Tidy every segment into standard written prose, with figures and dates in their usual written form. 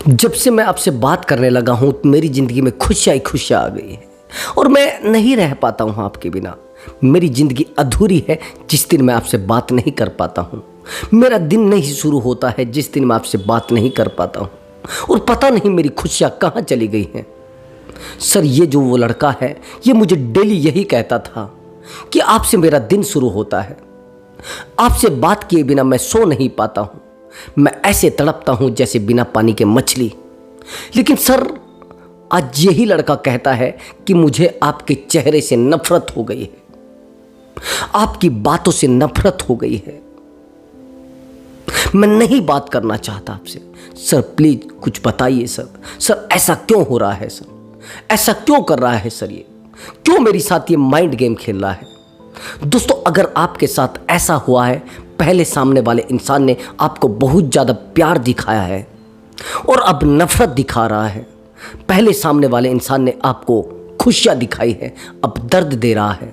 जब से मैं आपसे बात करने लगा हूँ मेरी ज़िंदगी में खुशियाँ ही खुशियाँ आ गई हैं और मैं नहीं रह पाता हूँ आपके बिना। मेरी ज़िंदगी अधूरी है जिस दिन मैं आपसे बात नहीं कर पाता हूँ। मेरा दिन नहीं शुरू होता है जिस दिन मैं आपसे बात नहीं कर पाता हूँ। और पता नहीं मेरी खुशियाँ कहाँ चली गई हैं। सर, ये जो वो लड़का है ये मुझे डेली यही कहता था कि आपसे मेरा दिन शुरू होता है, आपसे बात किए बिना मैं सो नहीं पाता हूँ, मैं ऐसे तड़पता हूँ जैसे बिना पानी के मछली। लेकिन सर, आज यही लड़का कहता है कि मुझे आपके चेहरे से नफरत हो गई है, आपकी बातों से नफरत हो गई है, मैं नहीं बात करना चाहता आपसे। सर प्लीज कुछ बताइए सर ऐसा क्यों हो रहा है सर, ऐसा क्यों कर रहा है सर, ये क्यों मेरे साथ ये माइंड गेम खेल रहा है। दोस्तों, अगर आपके साथ ऐसा हुआ है, पहले सामने वाले इंसान ने आपको बहुत ज़्यादा प्यार दिखाया है और अब नफरत दिखा रहा है, पहले सामने वाले इंसान ने आपको खुशियाँ दिखाई है अब दर्द दे रहा है,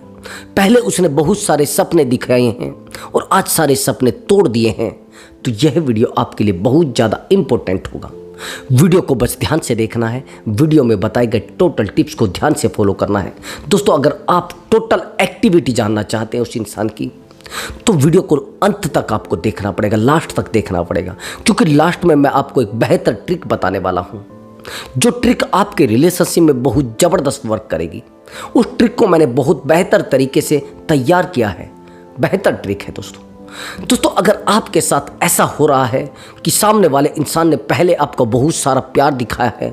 पहले उसने बहुत सारे सपने दिखाए हैं और आज सारे सपने तोड़ दिए हैं, तो यह वीडियो आपके लिए बहुत ज़्यादा इम्पोर्टेंट होगा। वीडियो को बस ध्यान से देखना है, वीडियो में बताए गए टोटल टिप्स को ध्यान से फॉलो करना है। दोस्तों, अगर आप टोटल एक्टिविटी जानना चाहते हैं उस इंसान की, तो वीडियो को अंत तक आपको देखना पड़ेगा, लास्ट तक देखना पड़ेगा, क्योंकि लास्ट में मैं आपको एक बेहतर ट्रिक बताने वाला हूँ, जो ट्रिक आपके रिलेशनशिप में बहुत ज़बरदस्त वर्क करेगी। उस ट्रिक को मैंने बहुत बेहतर तरीके से तैयार किया है, बेहतर ट्रिक है दोस्तों, अगर आपके साथ ऐसा हो रहा है कि सामने वाले इंसान ने पहले आपको बहुत सारा प्यार दिखाया है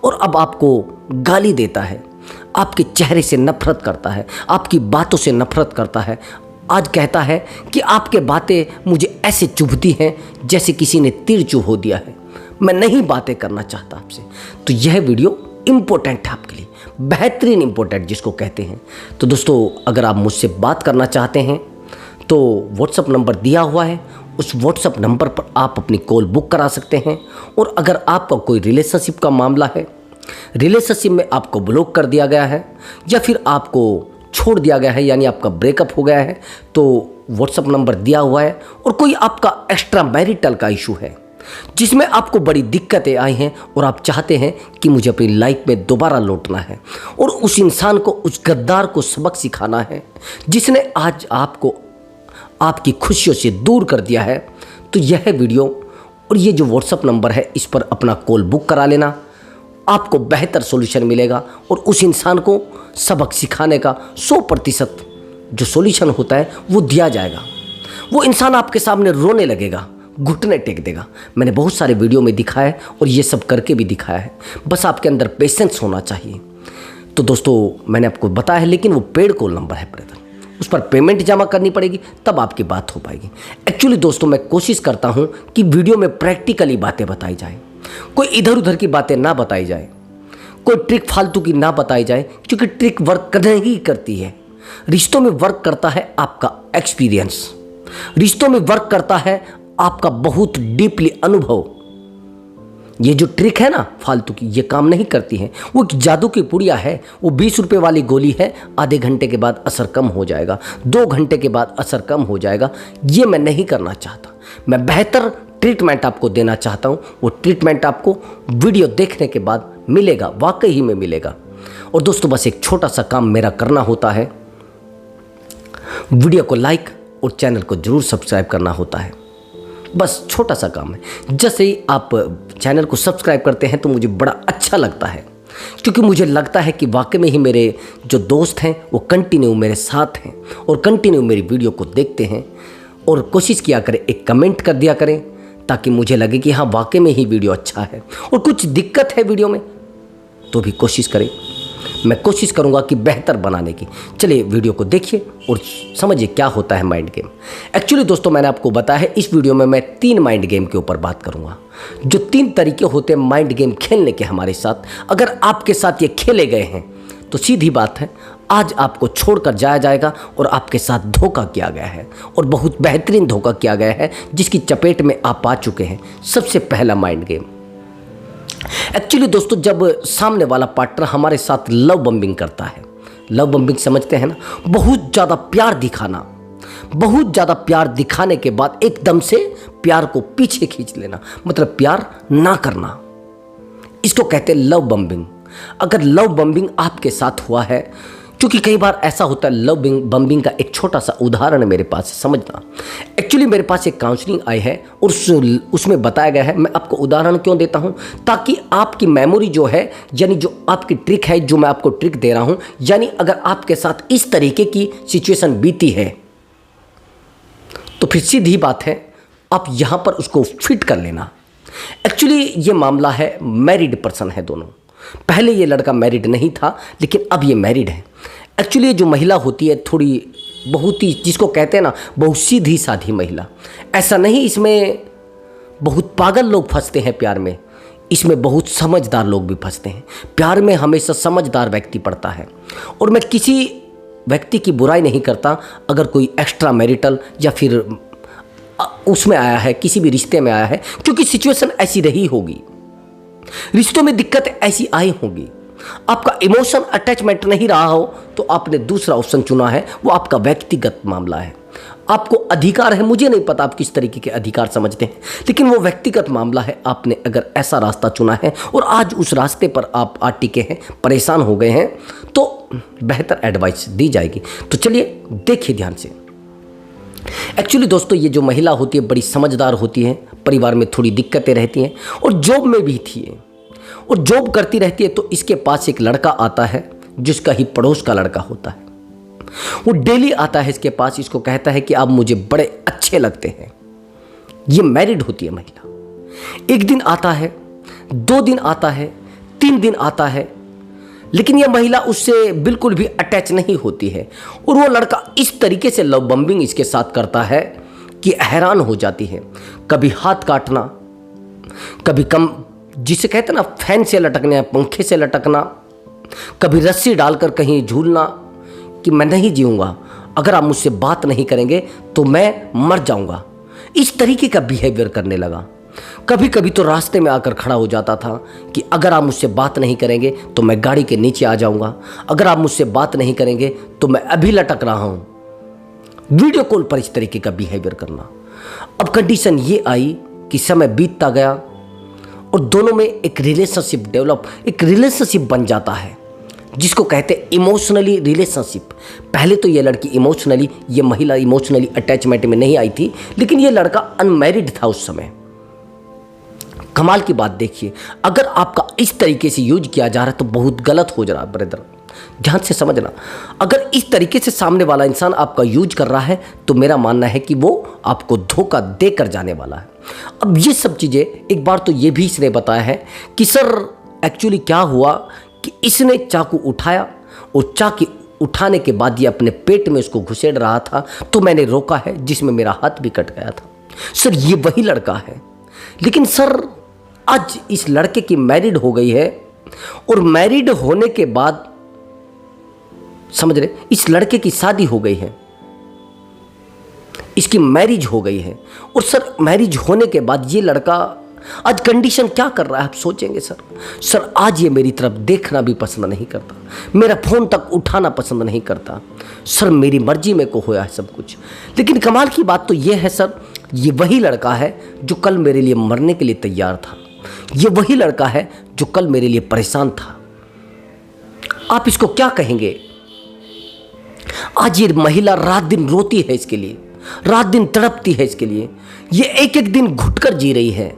और अब आपको गाली देता है, आपके चेहरे से नफरत करता है, आपकी बातों से नफरत करता है, आज कहता है कि आपके बातें मुझे ऐसे चुभती हैं जैसे किसी ने तीर चुभ दिया है, मैं नहीं बातें करना चाहता आपसे, तो यह वीडियो इम्पोर्टेंट है आपके लिए, बेहतरीन इम्पोर्टेंट जिसको कहते हैं। तो दोस्तों, अगर आप मुझसे बात करना चाहते हैं तो व्हाट्सअप नंबर दिया हुआ है, उस व्हाट्सअप नंबर पर आप अपनी कॉल बुक करा सकते हैं। और अगर आपका कोई रिलेशनशिप का मामला है, रिलेशनशिप में आपको ब्लॉक कर दिया गया है या फिर आपको छोड़ दिया गया है, यानी आपका ब्रेकअप हो गया है, तो व्हाट्सअप नंबर दिया हुआ है। और कोई आपका एक्स्ट्रा मैरिटल का इशू है जिसमें आपको बड़ी दिक्कतें आई हैं और आप चाहते हैं कि मुझे अपनी लाइफ में दोबारा लौटना है और उस इंसान को, उस गद्दार को सबक सिखाना है जिसने आज आपको आपकी खुशियों से दूर कर दिया है, तो यह वीडियो और ये जो व्हाट्सअप नंबर है इस पर अपना कॉल बुक करा लेना, आपको बेहतर सॉल्यूशन मिलेगा और उस इंसान को सबक सिखाने का 100% जो सॉल्यूशन होता है वो दिया जाएगा। वो इंसान आपके सामने रोने लगेगा, घुटने टेक देगा। मैंने बहुत सारे वीडियो में दिखाया है और ये सब करके भी दिखाया है, बस आपके अंदर पेशेंस होना चाहिए। तो दोस्तों, मैंने आपको बताया है, लेकिन वो पेड कॉल नंबर है ब्रदर, उस पर पेमेंट जमा करनी पड़ेगी तब आपकी बात हो पाएगी। एक्चुअली दोस्तों, मैं कोशिश करता हूँ कि वीडियो में प्रैक्टिकली बातें बताई जाए, कोई इधर उधर की बातें ना बताई जाए, कोई ट्रिक फालतू की ना बताई जाए, क्योंकि ट्रिक वर्क करने ही करती है। रिश्तों में वर्क करता है आपका एक्सपीरियंस, रिश्तों में वर्क करता है आपका बहुत डीपली अनुभव। ये जो ट्रिक है ना फालतू की, ये काम नहीं करती है, वो एक जादू की पुड़िया है, वो 20 रुपये वाली गोली है, आधे घंटे के बाद असर कम हो जाएगा, 2 घंटे के बाद असर कम हो जाएगा। ये मैं नहीं करना चाहता, मैं बेहतर ट्रीटमेंट आपको देना चाहता हूँ। वो ट्रीटमेंट आपको वीडियो देखने के बाद मिलेगा, वाकई ही में मिलेगा। और दोस्तों, बस एक छोटा सा काम मेरा करना होता है, वीडियो को लाइक और चैनल को जरूर सब्सक्राइब करना होता है, बस छोटा सा काम है। जैसे ही आप चैनल को सब्सक्राइब करते हैं तो मुझे बड़ा अच्छा लगता है, क्योंकि मुझे लगता है कि वाकई में ही मेरे जो दोस्त हैं वो कंटिन्यू मेरे साथ हैं और कंटिन्यू मेरी वीडियो को देखते हैं। और कोशिश किया करें, एक कमेंट कर दिया करें, ताकि मुझे लगे कि हाँ वाकई में ही वीडियो अच्छा है। और कुछ दिक्कत है वीडियो में तो भी कोशिश करें, मैं कोशिश करूंगा कि बेहतर बनाने की। चलिए वीडियो को देखिए और समझिए क्या होता है माइंड गेम। एक्चुअली दोस्तों, मैंने आपको बताया है इस वीडियो में मैं 3 माइंड गेम के ऊपर बात करूंगा, जो 3 तरीके होते हैं माइंड गेम खेलने के हमारे साथ। अगर आपके साथ ये खेले गए हैं तो सीधी बात है, आज आपको छोड़कर जाया जाएगा और आपके साथ धोखा किया गया है और बहुत बेहतरीन धोखा किया गया है, जिसकी चपेट में आप आ चुके हैं। सबसे पहला माइंड गेम, एक्चुअली दोस्तों, जब सामने वाला पार्टनर हमारे साथ लव बम्बिंग करता है, लव बम्बिंग समझते हैं ना, बहुत ज़्यादा प्यार दिखाना, बहुत ज़्यादा प्यार दिखाने के बाद एकदम से प्यार को पीछे खींच लेना, मतलब प्यार ना करना, इसको कहते हैं लव बम्बिंग। अगर लव बम्बिंग आपके साथ हुआ है, क्योंकि कई बार ऐसा होता है, लव बम्बिंग का एक छोटा सा उदाहरण है मेरे पास, समझना। एक्चुअली मेरे पास एक काउंसलिंग आई है और उसमें बताया गया है, मैं आपको उदाहरण क्यों देता हूं, ताकि आपकी मेमोरी जो है, यानी जो आपकी ट्रिक है, जो मैं आपको ट्रिक दे रहा हूं, यानी अगर आपके साथ इस तरीके की सिचुएशन बीती है तो फिर सीधी बात है, आप यहां पर उसको फिट कर लेना। एक्चुअली ये मामला है, मैरिड पर्सन है दोनों। पहले ये लड़का मैरिड नहीं था, लेकिन अब ये मैरिड है। एक्चुअली जो महिला होती है थोड़ी बहुत ही, जिसको कहते हैं ना, बहुत सीधी साधी महिला। ऐसा नहीं इसमें बहुत पागल लोग फंसते हैं प्यार में, इसमें बहुत समझदार लोग भी फंसते हैं। प्यार में हमेशा समझदार व्यक्ति पड़ता है। और मैं किसी व्यक्ति की बुराई नहीं करता अगर कोई एक्स्ट्रा मैरिटल या फिर उसमें आया है, किसी भी रिश्ते में आया है, क्योंकि सिचुएशन ऐसी रही होगी, रिश्तों में दिक्कत ऐसी आई होगी, आपका इमोशन अटैचमेंट नहीं रहा हो तो आपने दूसरा ऑप्शन चुना है, वो आपका व्यक्तिगत मामला है। आपको अधिकार है, मुझे नहीं पता आप किस तरीके के अधिकार समझते हैं, लेकिन वो व्यक्तिगत मामला है। आपने अगर ऐसा रास्ता चुना है और आज उस रास्ते पर आप आ टिके हैं, परेशान हो गए हैं, तो बेहतर एडवाइस दी जाएगी। तो चलिए देखिए ध्यान से। एक्चुअली दोस्तों, ये जो महिला होती है बड़ी समझदार होती है, परिवार में थोड़ी दिक्कतें रहती हैं और जॉब में भी थी और जॉब करती रहती है। तो इसके पास एक लड़का आता है, जिसका ही पड़ोस का लड़का होता है। वो डेली आता है इसके पास, इसको कहता है कि आप मुझे बड़े अच्छे लगते हैं। ये मैरिड होती है महिला। एक दिन आता है, 2 दिन आता है, 3 दिन आता है, लेकिन यह महिला उससे बिल्कुल भी अटैच नहीं होती है। और वो लड़का इस तरीके से लव बम्बिंग इसके साथ करता है कि हैरान हो जाती है। कभी हाथ काटना, कभी कम, जिसे कहते हैं ना, फैन से लटकना, पंखे से लटकना, कभी रस्सी डालकर कहीं झूलना कि मैं नहीं जीऊंगा, अगर आप मुझसे बात नहीं करेंगे तो मैं मर जाऊंगा। इस तरीके का बिहेवियर करने लगा। कभी कभी तो रास्ते में आकर खड़ा हो जाता था कि अगर आप मुझसे बात नहीं करेंगे तो मैं गाड़ी के नीचे आ जाऊंगा, अगर आप मुझसे बात नहीं करेंगे तो मैं अभी लटक रहा हूं। वीडियो कॉल पर इस तरीके का बिहेवियर करना। अब कंडीशन ये आई कि समय बीतता गया और दोनों में एक रिलेशनशिप डेवलप, एक रिलेशनशिप बन जाता है, जिसको कहते हैं इमोशनली रिलेशनशिप। पहले तो ये लड़की इमोशनली, ये महिला इमोशनली अटैचमेंट में नहीं आई थी, लेकिन ये लड़का अनमैरिड था उस समय। कमाल की बात देखिए, अगर आपका इस तरीके से यूज किया जा रहा है तो बहुत गलत हो जा रहा है ब्रदर, ध्यान से समझना। अगर इस तरीके से सामने वाला इंसान आपका यूज कर रहा है तो मेरा मानना है कि वो आपको धोखा देकर जाने वाला है। अब ये सब चीज़ें, एक बार तो ये भी इसने बताया है कि सर एक्चुअली क्या हुआ कि इसने चाकू उठाया और चाकू उठाने के बाद ये अपने पेट में उसको घुसेड़ रहा था, तो मैंने रोका है, जिसमें मेरा हाथ भी कट गया था। सर ये वही लड़का है, लेकिन सर आज इस लड़के की मैरिड हो गई है और मैरिड होने के बाद, समझ रहे, इस लड़के की शादी हो गई है, इसकी मैरिज हो गई है। और सर मैरिज होने के बाद ये लड़का आज कंडीशन क्या कर रहा है आप सोचेंगे। सर आज ये मेरी तरफ देखना भी पसंद नहीं करता, मेरा फ़ोन तक उठाना पसंद नहीं करता। सर मेरी मर्जी में को होया है सब कुछ। लेकिन कमाल की बात तो ये है सर, ये वही लड़का है जो कल मेरे लिए मरने के लिए तैयार था, ये वही लड़का है जो कल मेरे लिए परेशान था। आप इसको क्या कहेंगे। आज ये महिला रात दिन रोती है इसके लिए, रात दिन तड़पती है इसके लिए, ये एक एक दिन घुटकर जी रही है।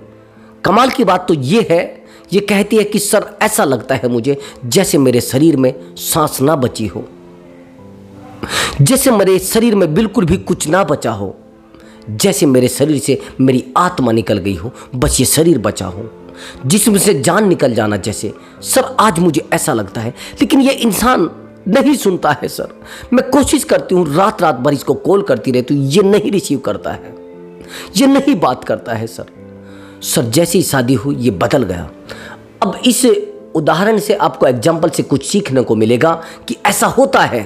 कमाल की बात तो ये है, ये कहती है कि सर ऐसा लगता है मुझे जैसे मेरे शरीर में सांस ना बची हो, जैसे मेरे शरीर में बिल्कुल भी कुछ ना बचा हो, जैसे मेरे शरीर से मेरी आत्मा निकल गई हो, बस ये शरीर बचा हो, जिसमें से जान निकल जाना जैसे। सर आज मुझे ऐसा लगता है, लेकिन ये इंसान नहीं सुनता है सर। मैं कोशिश करती हूँ, रात रात भर इसको कॉल करती रहती हूँ, ये नहीं रिसीव करता है, ये नहीं बात करता है सर। जैसी शादी हुई ये बदल गया। अब इस उदाहरण से आपको एग्जाम्पल से कुछ सीखने को मिलेगा कि ऐसा होता है।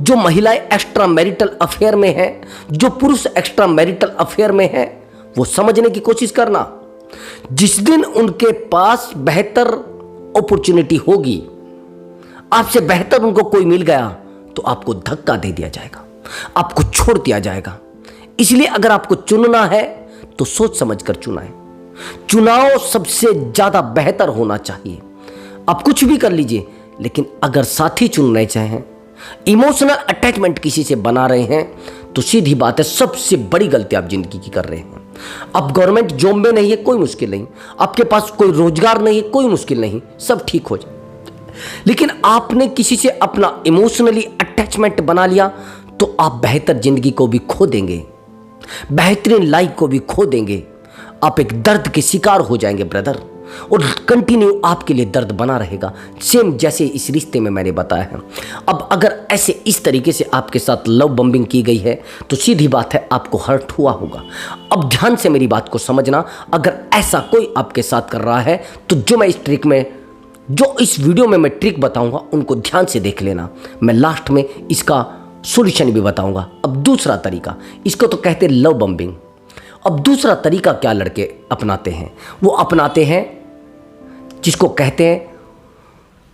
जो महिलाएं एक्स्ट्रा मैरिटल अफेयर में हैं, जो पुरुष एक्स्ट्रा मैरिटल अफेयर में हैं, वो समझने की कोशिश करना। जिस दिन उनके पास बेहतर अपॉर्चुनिटी होगी, आपसे बेहतर उनको कोई मिल गया, तो आपको धक्का दे दिया जाएगा, आपको छोड़ दिया जाएगा। इसलिए अगर आपको चुनना है तो सोच समझ कर चुना है। चुनाव सबसे ज्यादा बेहतर होना चाहिए। आप कुछ भी कर लीजिए, लेकिन अगर साथी चुनना चाहें, इमोशनल अटैचमेंट किसी से बना रहे हैं, तो सीधी बात है सबसे बड़ी गलती आप जिंदगी की कर रहे हैं। अब गवर्नमेंट जॉब में नहीं है, कोई मुश्किल नहीं। आपके पास कोई रोजगार नहीं है, कोई मुश्किल नहीं, सब ठीक हो जाए। लेकिन आपने किसी से अपना इमोशनली अटैचमेंट बना लिया, तो आप बेहतर जिंदगी को भी खो देंगे, बेहतरीन लाइफ को भी खो देंगे। आप एक दर्द के शिकार हो जाएंगे ब्रदर, और कंटिन्यू आपके लिए दर्द बना रहेगा, सेम जैसे इस रिश्ते में मैंने बताया है। अब अगर ऐसे इस तरीके से आपके साथ लव बम्बिंग की गई है, तो सीधी बात है आपको हर्ट हुआ होगा। अब ध्यान से मेरी बात को समझना, अगर ऐसा कोई आपके साथ कर रहा है, तो जो इस वीडियो में मैं ट्रिक बताऊंगा, उनको ध्यान से देख लेना। मैं लास्ट में इसका सॉल्यूशन भी बताऊंगा। अब दूसरा तरीका, इसको तो कहते हैं लव बम्बिंग। अब दूसरा तरीका क्या लड़के अपनाते हैं, वो अपनाते हैं जिसको कहते हैं,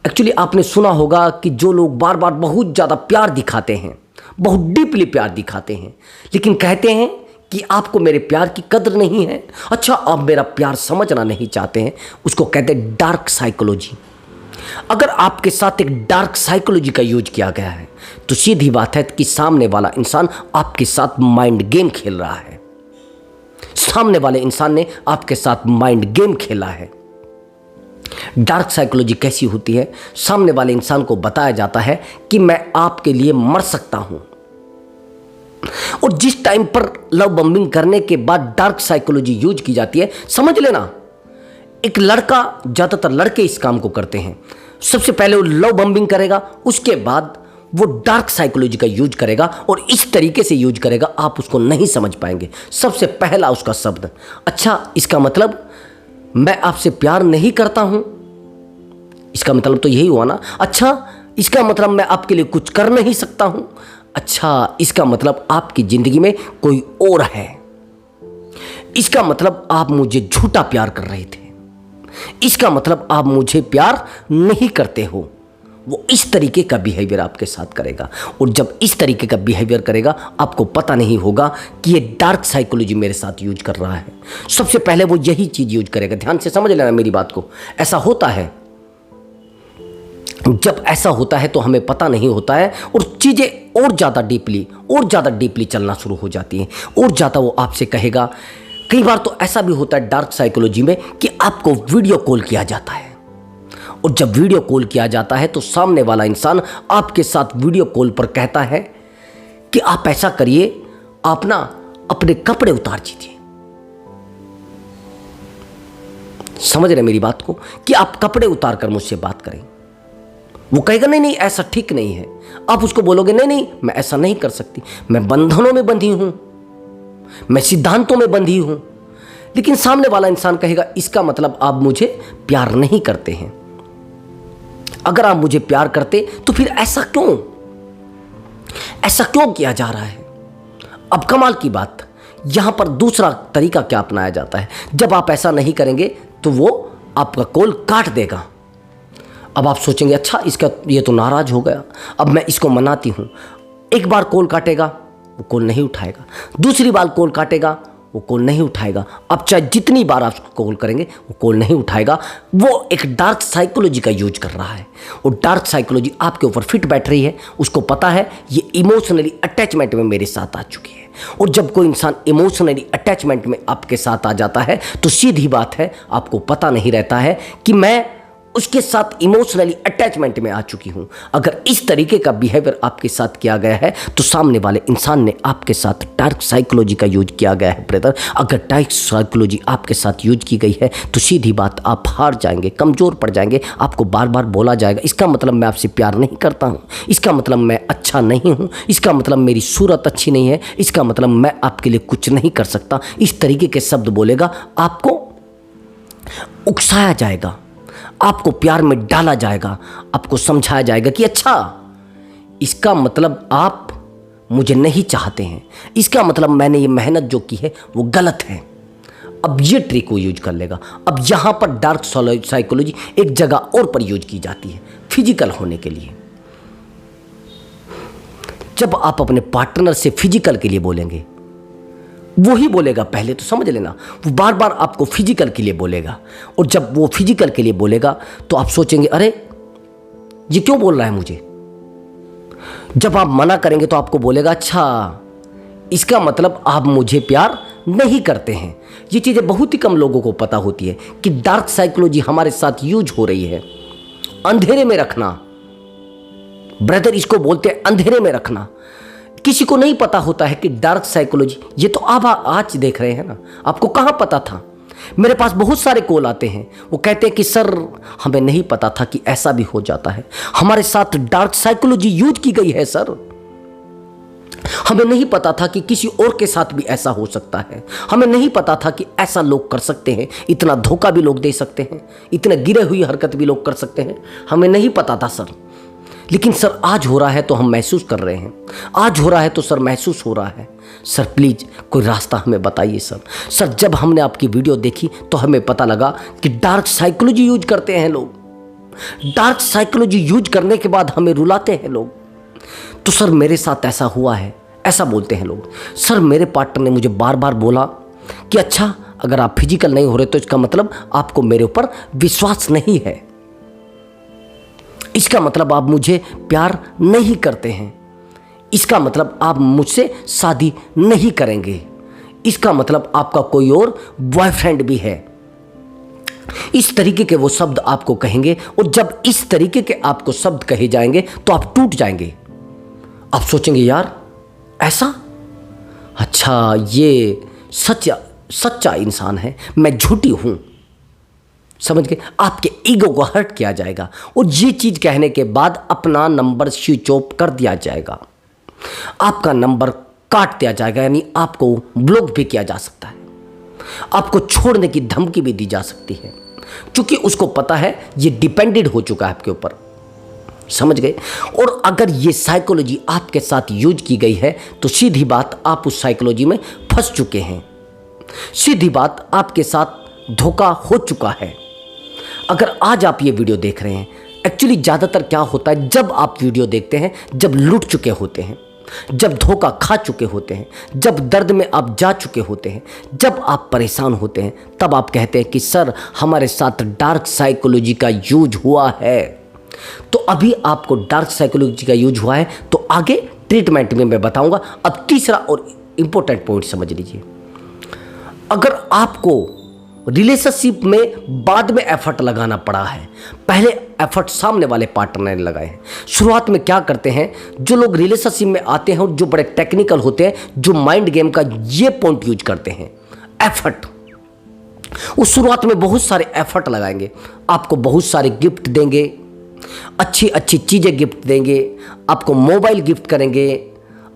एक्चुअली आपने सुना होगा कि जो लोग बार बार बहुत ज़्यादा प्यार दिखाते हैं, बहुत डीपली प्यार दिखाते हैं, लेकिन कहते हैं कि आपको मेरे प्यार की कदर नहीं है, अच्छा आप मेरा प्यार समझना नहीं चाहते हैं, उसको कहते हैं डार्क साइकोलॉजी। अगर आपके साथ एक डार्क साइकोलॉजी का यूज किया गया है, तो सीधी बात है कि सामने वाला इंसान आपके साथ माइंड गेम खेल रहा है। सामने वाले इंसान ने आपके साथ माइंड गेम खेला है। डार्क साइकोलॉजी कैसी होती है? सामने वाले इंसान को बताया जाता है कि मैं आपके लिए मर सकता हूं, और जिस टाइम पर लव बम्बिंग करने के बाद डार्क साइकोलॉजी यूज की जाती है, समझ लेना एक लड़का, ज्यादातर लड़के इस काम को करते हैं। सबसे पहले वो लव बम्बिंग करेगा, उसके बाद वो डार्क साइकोलॉजी का यूज करेगा, और इस तरीके से यूज करेगा आप उसको नहीं समझ पाएंगे। सबसे पहला उसका शब्द, अच्छा इसका मतलब मैं आपसे प्यार नहीं करता हूं, इसका मतलब तो यही हुआ ना। अच्छा इसका मतलब मैं आपके लिए कुछ कर नहीं सकता हूं, अच्छा इसका मतलब आपकी जिंदगी में कोई और है, इसका मतलब आप मुझे झूठा प्यार कर रहे थे, इसका मतलब आप मुझे प्यार नहीं करते हो। वो इस तरीके का बिहेवियर आपके साथ करेगा, और जब इस तरीके का बिहेवियर करेगा, आपको पता नहीं होगा कि ये डार्क साइकोलॉजी मेरे साथ यूज कर रहा है। सबसे पहले वो यही चीज यूज करेगा। ध्यान से समझ लेना मेरी बात को। ऐसा होता है, जब ऐसा होता है तो हमें पता नहीं होता है, और चीजें और ज्यादा डीपली चलना शुरू हो जाती हैं, और ज्यादा वो आपसे कहेगा। कई बार तो ऐसा भी होता है डार्क साइकोलॉजी में कि आपको वीडियो कॉल किया जाता है, और जब वीडियो कॉल किया जाता है तो सामने वाला इंसान आपके साथ वीडियो कॉल पर कहता है कि आप ऐसा करिए, आप ना अपने कपड़े उतार दीजिए। समझ रहे मेरी बात को, कि आप कपड़े उतार कर मुझसे बात करें। वो कहेगा नहीं ऐसा ठीक नहीं है। आप उसको बोलोगे नहीं मैं ऐसा नहीं कर सकती, मैं बंधनों में बंधी हूं, मैं सिद्धांतों में बंधी हूं। लेकिन सामने वाला इंसान कहेगा इसका मतलब आप मुझे प्यार नहीं करते हैं। अगर आप मुझे प्यार करते तो फिर ऐसा क्यों किया जा रहा है? अब कमाल की बात, यहां पर दूसरा तरीका क्या अपनाया जाता है। जब आप ऐसा नहीं करेंगे तो वो आपका कॉल काट देगा। अब आप सोचेंगे अच्छा ये तो नाराज हो गया, अब मैं इसको मनाती हूं। एक बार कॉल काटेगा, वो कॉल नहीं उठाएगा। दूसरी बार कॉल काटेगा, वो कॉल नहीं उठाएगा। अब चाहे जितनी बार आप कॉल करेंगे, वो कॉल नहीं उठाएगा। वो एक डार्क साइकोलॉजी का यूज कर रहा है, और डार्क साइकोलॉजी आपके ऊपर फिट बैठ रही है। उसको पता है ये इमोशनली अटैचमेंट में मेरे साथ आ चुकी है, और जब कोई इंसान इमोशनली अटैचमेंट में आपके साथ आ जाता है, तो सीधी बात है आपको पता नहीं रहता है कि मैं उसके साथ इमोशनली अटैचमेंट में आ चुकी हूं। अगर इस तरीके का बिहेवियर आपके साथ किया गया है, तो सामने वाले इंसान ने आपके साथ डार्क साइकोलॉजी का यूज किया गया है ब्रदर। अगर डार्क साइकोलॉजी आपके साथ यूज की गई है, तो सीधी बात आप हार जाएंगे, कमज़ोर पड़ जाएंगे। आपको बार बार बोला जाएगा इसका मतलब मैं आपसे प्यार नहीं करता हूँ, इसका मतलब मैं अच्छा नहीं हूँ, इसका मतलब मेरी सूरत अच्छी नहीं है, इसका मतलब मैं आपके लिए कुछ नहीं कर सकता। इस तरीके के शब्द बोलेगा, आपको उकसाया जाएगा, आपको प्यार में डाला जाएगा, आपको समझाया जाएगा कि अच्छा इसका मतलब आप मुझे नहीं चाहते हैं, इसका मतलब मैंने ये मेहनत जो की है वो गलत है। अब ये ट्रिक वो यूज कर लेगा। अब यहां पर डार्क साइकोलॉजी एक जगह और पर यूज की जाती है, फिजिकल होने के लिए। जब आप अपने पार्टनर से फिजिकल के लिए बोलेंगे, वो ही बोलेगा, पहले तो समझ लेना, वो बार बार आपको फिजिकल के लिए बोलेगा। और जब वो फिजिकल के लिए बोलेगा तो आप सोचेंगे अरे ये क्यों बोल रहा है मुझे। जब आप मना करेंगे तो आपको बोलेगा अच्छा इसका मतलब आप मुझे प्यार नहीं करते हैं। ये चीज़ें बहुत ही कम लोगों को पता होती है कि डार्क साइकोलॉजी हमारे साथ यूज हो रही है। अंधेरे में रखना ब्रदर, इसको बोलते हैं अंधेरे में रखना। किसी को नहीं पता होता है कि डार्क साइकोलॉजी, ये तो आप आज देख रहे हैं ना, आपको कहाँ पता था। मेरे पास बहुत सारे कॉल आते हैं, वो कहते हैं कि सर हमें नहीं पता था कि ऐसा भी हो जाता है, हमारे साथ डार्क साइकोलॉजी यूज की गई है सर, हमें नहीं पता था कि किसी और के साथ भी ऐसा हो सकता है, हमें नहीं पता था कि ऐसा लोग कर सकते हैं, इतना धोखा भी लोग दे सकते हैं, इतने गिरे हुई हरकत भी लोग कर सकते हैं, हमें नहीं पता था सर। लेकिन सर आज हो रहा है तो हम महसूस कर रहे हैं, आज हो रहा है तो सर महसूस हो रहा है। सर प्लीज़ कोई रास्ता हमें बताइए सर। सर जब हमने आपकी वीडियो देखी तो हमें पता लगा कि डार्क साइकोलॉजी यूज करते हैं लोग, डार्क साइकोलॉजी यूज करने के बाद हमें रुलाते हैं लोग। तो सर मेरे साथ ऐसा हुआ है, ऐसा बोलते हैं लोग। सर मेरे पार्टनर ने मुझे बार बार बोला कि अच्छा अगर आप फिजिकल नहीं हो रहे तो इसका मतलब आपको मेरे ऊपर विश्वास नहीं है, इसका मतलब आप मुझे प्यार नहीं करते हैं, इसका मतलब आप मुझसे शादी नहीं करेंगे, इसका मतलब आपका कोई और बॉयफ्रेंड भी है। इस तरीके के वो शब्द आपको कहेंगे और जब इस तरीके के आपको शब्द कहे जाएंगे तो आप टूट जाएंगे। आप सोचेंगे यार ऐसा, अच्छा ये सच्चा इंसान है, मैं झूठी हूं, समझ गए। आपके ईगो को हर्ट किया जाएगा और ये चीज कहने के बाद अपना नंबर स्विच ऑफ कर दिया जाएगा, आपका नंबर काट दिया जाएगा, यानी आपको ब्लॉक भी किया जा सकता है, आपको छोड़ने की धमकी भी दी जा सकती है, क्योंकि उसको पता है ये डिपेंडेड हो चुका है आपके ऊपर, समझ गए। और अगर ये साइकोलॉजी आपके साथ यूज की गई है तो सीधी बात आप उस साइकोलॉजी में फंस चुके हैं, सीधी बात आपके साथ धोखा हो चुका है। अगर आज आप ये वीडियो देख रहे हैं, एक्चुअली ज़्यादातर क्या होता है, जब आप वीडियो देखते हैं जब लूट चुके होते हैं, जब धोखा खा चुके होते हैं, जब दर्द में आप जा चुके होते हैं, जब आप परेशान होते हैं, तब आप कहते हैं कि सर हमारे साथ डार्क साइकोलॉजी का यूज हुआ है। तो अभी आपको डार्क साइकोलॉजी का यूज हुआ है तो आगे ट्रीटमेंट में मैं बताऊंगा। अब तीसरा और इंपॉर्टेंट पॉइंट समझ लीजिए, अगर आपको रिलेशनशिप में बाद में एफर्ट लगाना पड़ा है, पहले एफर्ट सामने वाले पार्टनर ने लगाए हैं। शुरुआत में क्या करते हैं जो लोग रिलेशनशिप में आते हैं और जो बड़े टेक्निकल होते हैं, जो माइंड गेम का ये पॉइंट यूज करते हैं, एफर्ट। उस शुरुआत में बहुत सारे एफर्ट लगाएंगे, आपको बहुत सारे गिफ्ट देंगे, अच्छी अच्छी चीज़ें गिफ्ट देंगे, आपको मोबाइल गिफ्ट करेंगे,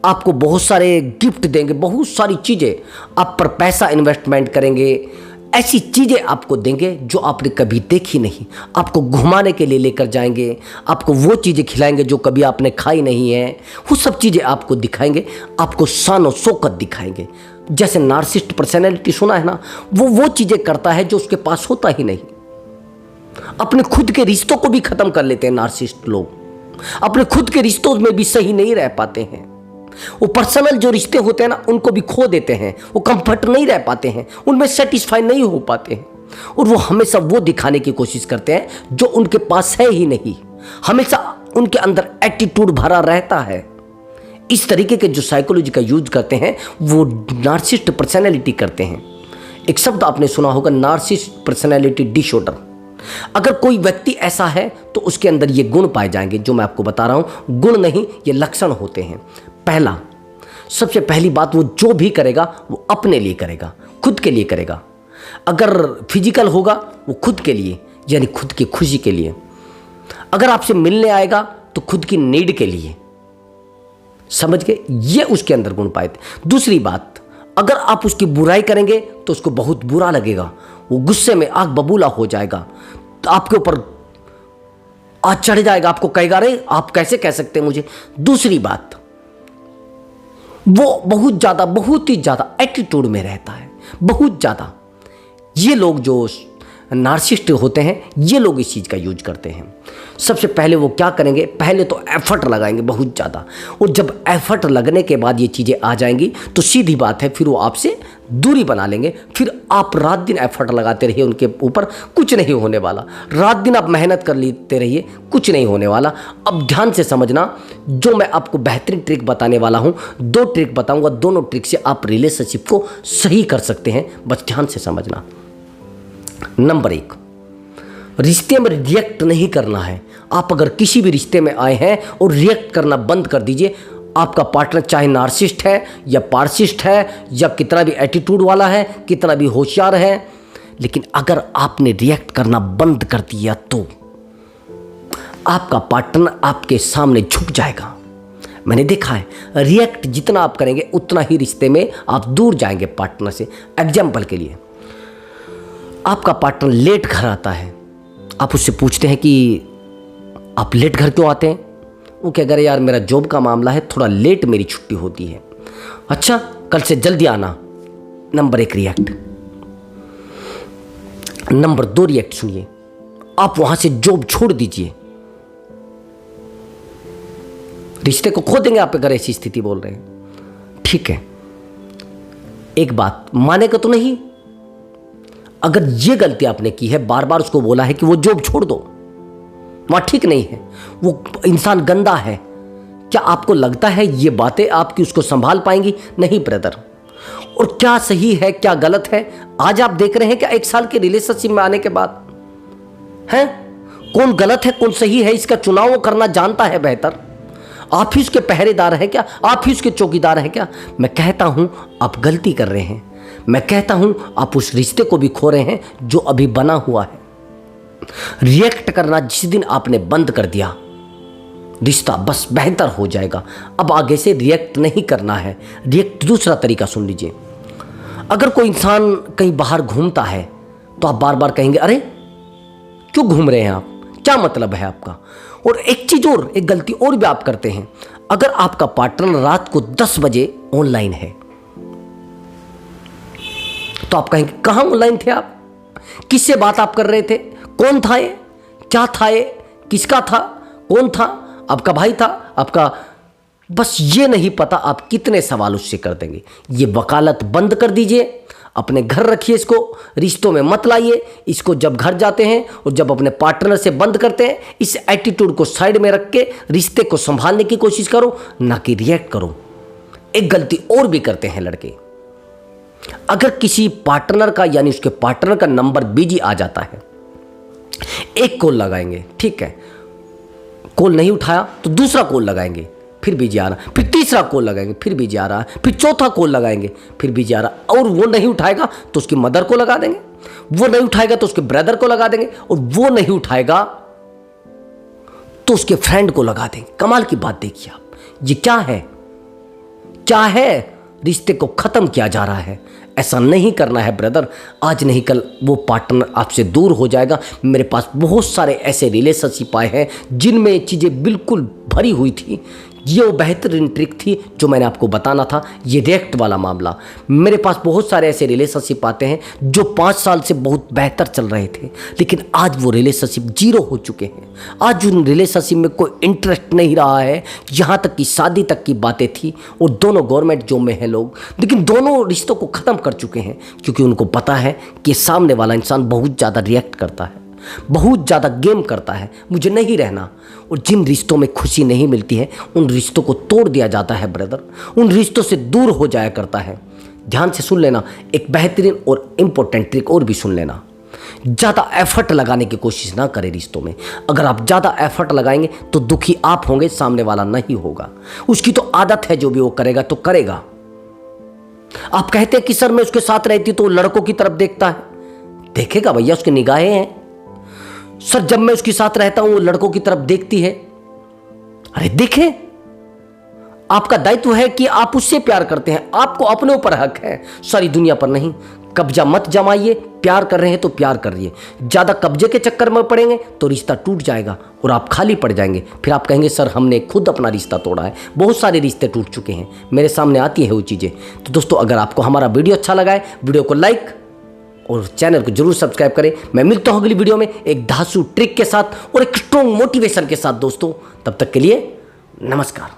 आपको बहुत सारे गिफ्ट देंगे, बहुत सारी चीज़ें, आप पर पैसा इन्वेस्टमेंट करेंगे, ऐसी चीज़ें आपको देंगे जो आपने कभी देखी नहीं, आपको घुमाने के लिए लेकर जाएंगे, आपको वो चीज़ें खिलाएंगे जो कभी आपने खाई नहीं है, वो सब चीज़ें आपको दिखाएंगे, आपको शान और शौकत दिखाएंगे। जैसे नार्सिसिस्ट पर्सनैलिटी सुना है ना, वो चीज़ें करता है जो उसके पास होता ही नहीं। अपने खुद के रिश्तों को भी ख़त्म कर लेते हैं नार्सिसिस्ट लोग, अपने खुद के रिश्तों में भी सही नहीं रह पाते हैं, वो पर्सनल जो रिश्ते होते हैं ना उनको भी खो देते हैं, वो कंफर्ट नहीं रह पाते हैं, उनमें सेटिस्फाई नहीं हो पाते हैं, और वो हमेशा वो दिखाने की कोशिश करते हैं जो उनके पास है ही नहीं, हमेशा उनके अंदर एटीट्यूड भरा रहता है। इस तरीके के जो साइकोलॉजी का यूज करते हैं वो नार्सिसिस्ट पर्सनैलिटी करते हैं। एक शब्द आपने सुना होगा, नार्सिसिस्ट पर्सनैलिटी डिसऑर्डर। अगर कोई व्यक्ति ऐसा है तो उसके अंदर ये गुण पाए जाएंगे जो मैं आपको बता रहा हूं, गुण नहीं ये लक्षण होते हैं। पहला, सबसे पहली बात, वो जो भी करेगा वो अपने लिए करेगा, खुद के लिए करेगा। अगर फिजिकल होगा वो खुद के लिए, यानी खुद की खुशी के लिए। अगर आपसे मिलने आएगा तो खुद की नीड के लिए, समझ गए, ये उसके अंदर गुण पाए थे। दूसरी बात, अगर आप उसकी बुराई करेंगे तो उसको बहुत बुरा लगेगा, वो गुस्से में आग बबूला हो जाएगा, तो आपके ऊपर आज चढ़ जाएगा, आपको कहेगा अरे आप कैसे कह सकते हैं मुझे। दूसरी बात, वो बहुत ही ज़्यादा एटीट्यूड में रहता है, बहुत ज़्यादा। ये लोग जो नार्सिसिस्ट होते हैं, ये लोग इस चीज़ का यूज करते हैं। सबसे पहले वो क्या करेंगे, पहले तो एफर्ट लगाएंगे बहुत ज़्यादा, और जब एफर्ट लगने के बाद ये चीज़ें आ जाएंगी तो सीधी बात है फिर वो आपसे दूरी बना लेंगे। फिर आप रात दिन एफर्ट लगाते रहिए उनके ऊपर, कुछ नहीं होने वाला। रात दिन आप मेहनत कर लेते रहिए, कुछ नहीं होने वाला। अब ध्यान से समझना, जो मैं आपको बेहतरीन ट्रिक बताने वाला हूँ, 2 ट्रिक बताऊँगा, दोनों ट्रिक से आप रिलेशनशिप को सही कर सकते हैं, बस ध्यान से समझना। नंबर 1, रिश्ते में रिएक्ट नहीं करना है। आप अगर किसी भी रिश्ते में आए हैं और रिएक्ट करना बंद कर दीजिए। आपका पार्टनर चाहे नार्सिसिस्ट है या पार्सिस्ट है या कितना भी एटीट्यूड वाला है, कितना भी होशियार है, लेकिन अगर आपने रिएक्ट करना बंद कर दिया तो आपका पार्टनर आपके सामने झुक जाएगा। मैंने देखा है, रिएक्ट जितना आप करेंगे उतना ही रिश्ते में आप दूर जाएंगे पार्टनर से। एग्जाम्पल के लिए, आपका पार्टनर लेट घर आता है, आप उससे पूछते हैं कि आप लेट घर क्यों आते हैं? वो क्या करे, यार मेरा जॉब का मामला है, थोड़ा लेट मेरी छुट्टी होती है। अच्छा, कल से जल्दी आना। Number 1 react. नंबर 2 रिएक्ट सुनिए, आप वहां से जॉब छोड़ दीजिए। रिश्ते को खो देंगे आप अगर ऐसी स्थिति बोल रहे हैं। ठीक है, एक बात मानेगा तो नहीं, अगर ये गलती आपने की है, बार बार उसको बोला है कि वो जॉब छोड़ दो, वहाँ ठीक नहीं है, वो इंसान गंदा है, क्या आपको लगता है ये बातें आपकी उसको संभाल पाएंगी? नहीं ब्रदर। और क्या सही है क्या गलत है, आज आप देख रहे हैं क्या 1 साल के रिलेशनशिप में आने के बाद हैं, कौन गलत है कौन सही है इसका चुनाव करना जानता है बेहतर। आप ही उसके पहरेदार हैं क्या, आप ही उसके चौकीदार हैं क्या? मैं कहता हूं आप गलती कर रहे हैं, मैं कहता हूं आप उस रिश्ते को भी खो रहे हैं जो अभी बना हुआ है। रिएक्ट करना जिस दिन आपने बंद कर दिया, रिश्ता बस बेहतर हो जाएगा। अब आगे से रिएक्ट नहीं करना है। रिएक्ट दूसरा तरीका सुन लीजिए। अगर कोई इंसान कहीं बाहर घूमता है तो आप बार बार कहेंगे, अरे क्यों घूम रहे हैं आप, क्या मतलब है आपका? और एक चीज और, एक गलती और भी आप करते हैं। अगर आपका पार्टनर रात को 10 बजे ऑनलाइन है तो आप कहेंगे, कहां ऑनलाइन थे आप, किससे बात आप कर रहे थे, कौन था ये, क्या था ये, किसका था, कौन था, आपका भाई था, आपका, बस ये नहीं पता। आप कितने सवाल उससे कर देंगे। ये वकालत बंद कर दीजिए, अपने घर रखिए, इसको रिश्तों में मत लाइए। इसको जब घर जाते हैं और जब अपने पार्टनर से बंद करते हैं, इस एटीट्यूड को साइड में रख के रिश्ते को संभालने की कोशिश करो, ना कि रिएक्ट करो। एक गलती और भी करते हैं लड़के, अगर किसी पार्टनर का यानी उसके पार्टनर का नंबर बिजी आ जाता है, एक कॉल लगाएंगे, ठीक है, कॉल नहीं उठाया तो दूसरा कॉल लगाएंगे, फिर बिजी आ रहा, फिर तीसरा कॉल लगाएंगे, फिर बिजी आ रहा, फिर चौथा कॉल लगाएंगे, फिर बिजी आ रहा, और वो नहीं उठाएगा तो उसकी मदर को लगा देंगे, वो नहीं उठाएगा तो उसके ब्रदर को लगा देंगे, और वो नहीं उठाएगा तो उसके फ्रेंड को लगा देंगे। कमाल की बात देखिए आप, ये क्या है, क्या है? रिश्ते को खत्म किया जा रहा है। ऐसा नहीं करना है ब्रदर, आज नहीं कल वो पार्टनर आपसे दूर हो जाएगा। मेरे पास बहुत सारे ऐसे रिलेशनशिप आए हैं जिनमें ये चीज़ें बिल्कुल भरी हुई थी। ये वो बेहतरीन ट्रिक थी जो मैंने आपको बताना था, ये रिएक्ट वाला मामला। मेरे पास बहुत सारे ऐसे रिलेशनशिप आते हैं जो 5 साल से बहुत बेहतर चल रहे थे, लेकिन आज वो रिलेशनशिप 0 हो चुके हैं। आज उन रिलेशनशिप में कोई इंटरेस्ट नहीं रहा है, यहाँ तक कि शादी तक की बातें थी और दोनों गवर्नमेंट जॉब में हैं लोग, लेकिन दोनों रिश्तों को ख़त्म कर चुके हैं क्योंकि उनको पता है कि सामने वाला इंसान बहुत ज़्यादा रिएक्ट करता है, बहुत ज़्यादा गेम करता है, मुझे नहीं रहना। और जिन रिश्तों में खुशी नहीं मिलती है उन रिश्तों को तोड़ दिया जाता है ब्रदर, उन रिश्तों से दूर हो जाया करता है। ध्यान से सुन लेना, एक बेहतरीन और इम्पोर्टेंट ट्रिक और भी सुन लेना। ज़्यादा एफर्ट लगाने की कोशिश ना करें रिश्तों में। अगर आप ज़्यादा एफर्ट लगाएंगे तो दुखी आप होंगे, सामने वाला नहीं होगा। उसकी तो आदत है, जो भी वो करेगा तो करेगा। आप कहते हैं कि सर मैं उसके साथ रहती तो वो लड़कों की तरफ देखता है, देखेगा भैया, उसकी निगाहें हैं। सर जब मैं उसके साथ रहता हूं वो लड़कों की तरफ देखती है, अरे देखे, आपका दायित्व है कि आप उससे प्यार करते हैं, आपको अपने ऊपर हक है, सारी दुनिया पर नहीं। कब्जा मत जमाइए, प्यार कर रहे हैं तो प्यार करिए। ज़्यादा कब्जे के चक्कर में पड़ेंगे तो रिश्ता टूट जाएगा और आप खाली पड़ जाएंगे। फिर आप कहेंगे सर हमने खुद अपना रिश्ता तोड़ा है। बहुत सारे रिश्ते टूट चुके हैं, मेरे सामने आती है वो चीज़ें। तो दोस्तों, अगर आपको हमारा वीडियो अच्छा लगा है, वीडियो को लाइक और चैनल को जरूर सब्सक्राइब करें। मैं मिलता हूँ अगली वीडियो में एक धांसू ट्रिक के साथ और एक स्ट्रॉन्ग मोटिवेशन के साथ दोस्तों। तब तक के लिए नमस्कार।